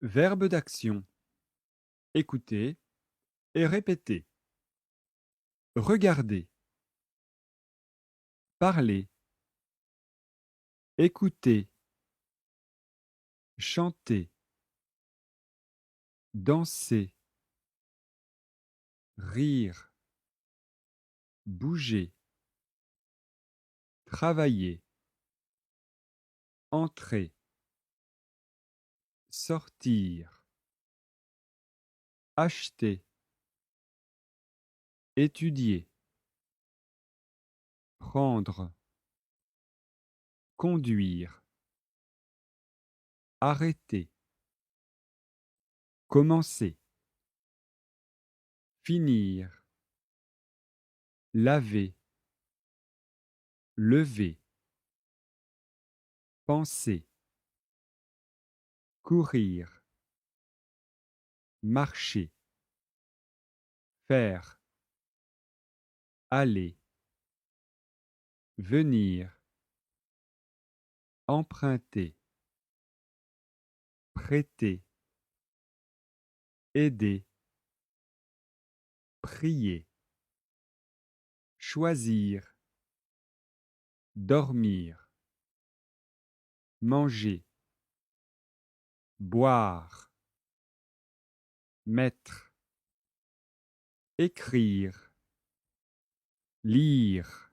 Verbe d'action. Écouter et répéter. Regarder. Parler. Écouter. Chanter. Danser. Rire. Bouger. Travailler. Entrer. Sortir. Acheter. Étudier. Prendre. Conduire. Arrêter. Commencer. Finir. Laver. Lever. Penser. Courir. Marcher. Faire. Aller. Venir. Emprunter. Prêter. Aider. Prier. Choisir. Dormir. Manger. Boire. Mettre. Écrire. Lire.